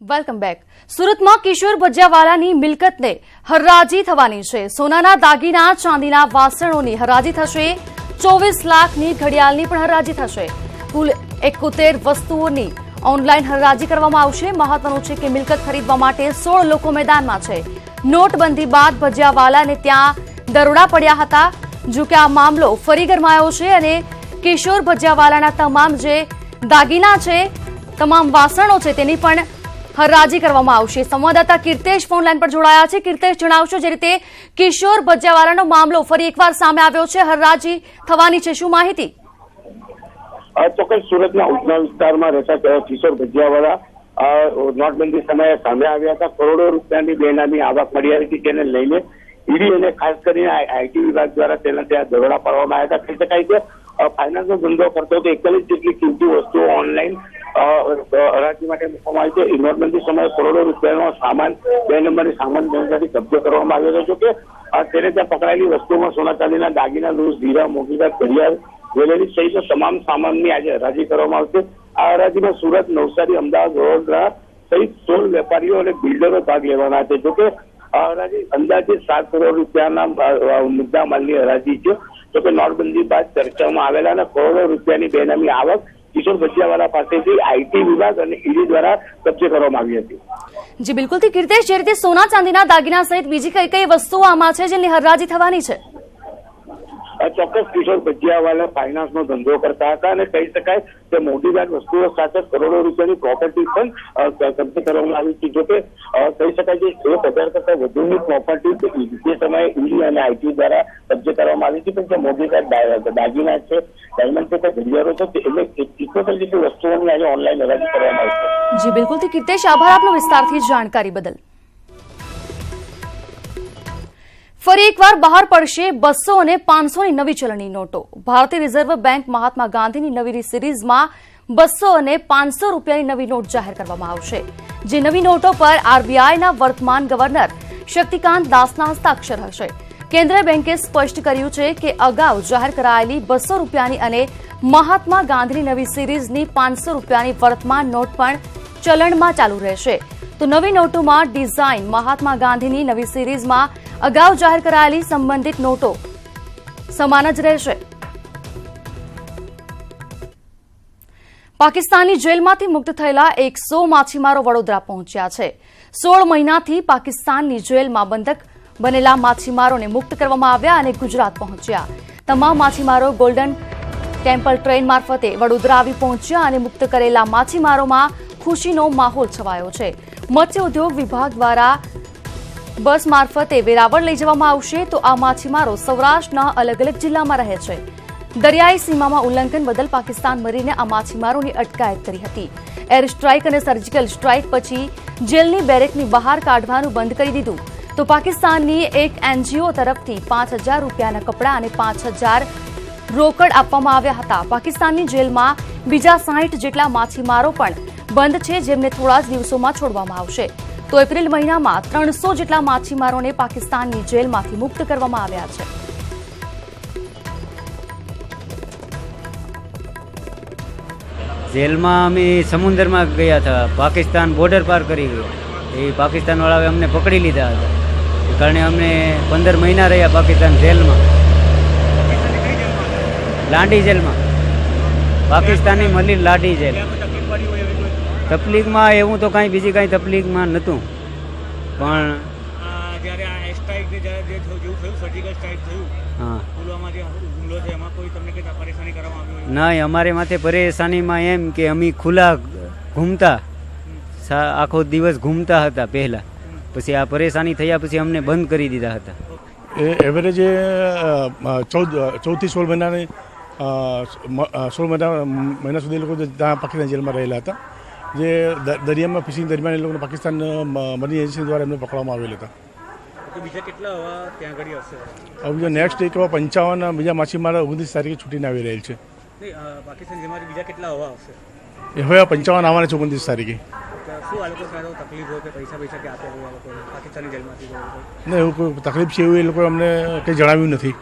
Welcome back. સુરતમાં કિશોર ભજિયાવાલાની મિલકતને હરાજી થવાની છે। સોનાના દાગીના, ચાંદીના વાસણોની હરાજી થશે। 24 લાખની ઘડિયાળની પણ હરાજી થશે। કુલ 71 વસ્તુઓની ઓનલાઈન હરાજી કરવામાં આવશે। મહત્વનું છે કે મિલકત ખરીદવા માટે 16 લોકો મેદાનમાં છે। નોટબંધી બાદ ભજિયાવાલાને ત્યાં દરોડા પડ્યા હતા। જો કે આ મામલો ફરી ગરમાયો છે અને કિશોર ભજિયાવાલાના તમામ જે દાગીના છે, તમામ વાસણો છે તેની પણ હરાજી કરવામાં આવશે। સંવાદદાતા કીર્તેશ ફોન લાઈન પર જોડાયા છે। કીર્તેશ, જણાવશો જે રીતે કિશોર ભજિયાવાલાનો મામલો ફરી એકવાર સામે આવ્યો છે, હરાજી થવાની છે, શું માહિતી? ચોક્કસ સુરતના ઉધના વિસ્તારમાં રહેતા કિશોર ભજિયાવાલા નોટબંધી સમયે સામે આવ્યા હતા। કરોડો રૂપિયાની બેનામી આવક મળી આવી હતી, તેને લઈને ઈડી અને ખાસ કરીને આઈટી વિભાગ દ્વારા તેના ત્યાં દરોડા પાડવામાં આવ્યા હતા। કહી શકાય કે ફાઇનાન્સનો ધંધો કરતો હતો, 41 જેટલી કિંમતી વસ્તુઓ ઓનલાઈન હરાજી માટે મૂકવામાં આવી છે। નોટબંધી સમયે કરોડો રૂપિયાનો સામાન, 2 નંબરની સામાન બેંકમાંથી કબજો કરવામાં આવ્યો હતો। જોકે તેને ત્યાં પકડાયેલી વસ્તુઓમાં સોના ચાંદીના દાગીના, લૂઝ, હીરા, મોંઘીદાર ઘડિયાળ, જ્વેલરી સહિત તમામ સામાનની આજે હરાજી કરવામાં આવશે। આ હરાજીમાં સુરત, નવસારી, અમદાવાદ, વડોદરા સહિત 16 વેપારીઓ અને બિલ્ડરો ભાગ લેવાના છે। જોકે આ હરાજી અંદાજે 7 કરોડ રૂપિયાના મુદ્દા માલની હરાજી છે। જોકે નોટબંધી બાદ ચર્ચામાં આવેલા અને કરોડો રૂપિયાની બેનામી આવક કિશોર ભજિયાવાલા પાસેથી આઈટી વિભાગ અને ઈડી દ્વારા કબજે કરવામાં આવી હતી। જી બિલકુલ કીર્તેશ, જે રીતે સોના ચાંદીના દાગીના સહિત બીજી કઈ કઈ વસ્તુઓ આમાં છે જેની હરાજી થવાની છે? ચોક્કસ કિશોર ભજિયાવાલા ફાઇનાન્સનો ધંધો કરતા હતા અને કહી શકાય કે મોટીદાર વસ્તુઓ સાથે કરોડો રૂપિયાની પ્રોપર્ટી પણ કબજે કરવામાં આવી છે। જોકે કહી શકાય કે 1,000 કરતા વધુની પ્રોપર્ટી તે સમયે ઈડી અને આઈટી દ્વારા કબજે કરવામાં આવી છે। પણ જે મોટીદાર દાગીના છે, ડાયમંડ છે, ઘડિયાળો છે, એટલે 71 જેટલી વસ્તુઓની આજે ઓનલાઈન હરાજી કરવામાં આવી છે। જી બિલકુલ કીર્તેશ, આભાર આપનો વિસ્તારથી જાણકારી બદલ। ફરી એકવાર બહાર પડશે 200 અને 500ની નવી ચલણી નોટો। ભારતીય રિઝર્વ બેંક મહાત્મા ગાંધીની નવી સિરીઝમાં 200 અને 500 રૂપિયાની નવી નોટ જાહેર કરવામાં આવશે। જે નવી નોટો પર આરબીઆઈના વર્તમાન ગવર્નર શક્તિકાંત દાસના હસ્તાક્ષર હશે। કેન્દ્રીય બેંકે સ્પષ્ટ કર્યું છે કે અગાઉ જાહેર કરાયેલી 200 રૂપિયાની અને મહાત્મા ગાંધીની નવી સિરીઝની 500 રૂપિયાની વર્તમાન નોટ પણ ચલણમાં ચાલુ રહેશે। તો નવી નોટોમાં ડિઝાઇન મહાત્મા ગાંધીની નવી સિરીઝમાં અગાઉ જાહેર કરાયેલી સંબંધિત નોટો સમાન જ રહેશે। પાકિસ્તાનની જેલમાંથી મુક્ત થયેલા 100 માછીમારો વડોદરા પહોંચ્યા છે। 16 મહિનાથી પાકિસ્તાનની જેલમાં બંધક બનેલા માછીમારોને મુક્ત કરવામાં આવ્યા અને ગુજરાત પહોંચ્યા। તમામ માછીમારો ગોલ્ડન ટેમ્પલ ટ્રેન મારફતે વડોદરા આવી પહોંચ્યા અને મુક્ત કરેલા માછીમારોમાં ખુશીનો માહોલ છવાયો છે। મત્સ્ય ઉદ્યોગ વિભાગ દ્વારા બસ મારફતે વેરાવળ લઈ જવામાં આવશે। તો આ માછીમારો સૌરાષ્ટ્રના અલગ અલગ જિલ્લામાં રહે છે। દરિયાઈ સીમામાં ઉલ્લંઘન બદલ પાકિસ્તાન મરીને આ માછીમારોની અટકાયત કરી હતી। એર સ્ટ્રાઇક અને સર્જિકલ સ્ટ્રાઇક પછી જેલની બેરેકની બહાર કાઢવાનું બંધ કરી દીધું। તો પાકિસ્તાનની એક એનજીઓ તરફથી 5,000 રૂપિયાના કપડાં અને 5,000 રોકડ આપવામાં આવ્યા હતા। પાકિસ્તાનની જેલમાં બીજા 60 જેટલા માછીમારો પણ બંધ છે, જેમને થોડા જ દિવસોમાં છોડવામાં આવશે। તો એપ્રિલ મહિનામાં 300 જેટલા માછીમારોને પાકિસ્તાનની જેલમાંથી મુક્ત કરવામાં આવ્યા છે। જેલમાં અમે સમુદ્રમાં ગયા હતા, પાકિસ્તાન બોર્ડર પાર કરી ગયા। એ પાકિસ્તાનવાળાએ અમને પકડી લીધા હતા, એ કારણે અમને 15 મહિના રહ્યા પાકિસ્તાન જેલમાં, લાંડી જેલમાં, પાકિસ્તાની મલિર લાંડી જેલ। તકલીફમાં એવું તો કાંઈ બીજી કાંઈ તકલીફમાં નહોતું, પણ જ્યારે આ સ્ટ્રાઇક જે થયું સર્જિકલ સ્ટ્રાઇક થયું, હા, પુલવામા જે હુમલો છે એમાં કોઈ તમને કંઈ પરેશાની કરવામાં આવી? નહીં, અમારે માથે પરેશાનીમાં એમ કે અમે ખુલ્લા ઘૂમતા, આખો દિવસ ઘૂમતા હતા પહેલાં, પછી આ પરેશાની થયા પછી અમને બંધ કરી દીધા હતા। એ એવરેજે 14 થી 16 મહિનાની 16 મહિના સુધી એ લોકો ત્યાં પાકિસ્તાન જેલમાં રહેલા હતા। જે દરિયામાં ફિશિંગ દરમિયાન એ લોકોને પાકિસ્તાન મરીન એજન્સી દ્વારા એમને પકડવામાં આવેલા હતા। બીજા કેટલા હવા ત્યાં આગળ હશે? હવે બીજા નેક્સ્ટ એક 55 બીજા માછીમારા 29 તારીખે છૂટીને આવી રહેલ છે। પાકિસ્તાન જેલમાંથી બીજા કેટલા હવા આવશે? એ હવે 55 આવવાના છે 29 તારીખે। શું આ લોકો સાથે તકલીફ હોય કે પૈસા કે આપે આ લોકો પાકિસ્તાની જેલમાંથી? નહીં, એવું કોઈ તકલીફ છે એવું એ લોકોએ અમને કંઈ જણાવ્યું નથી।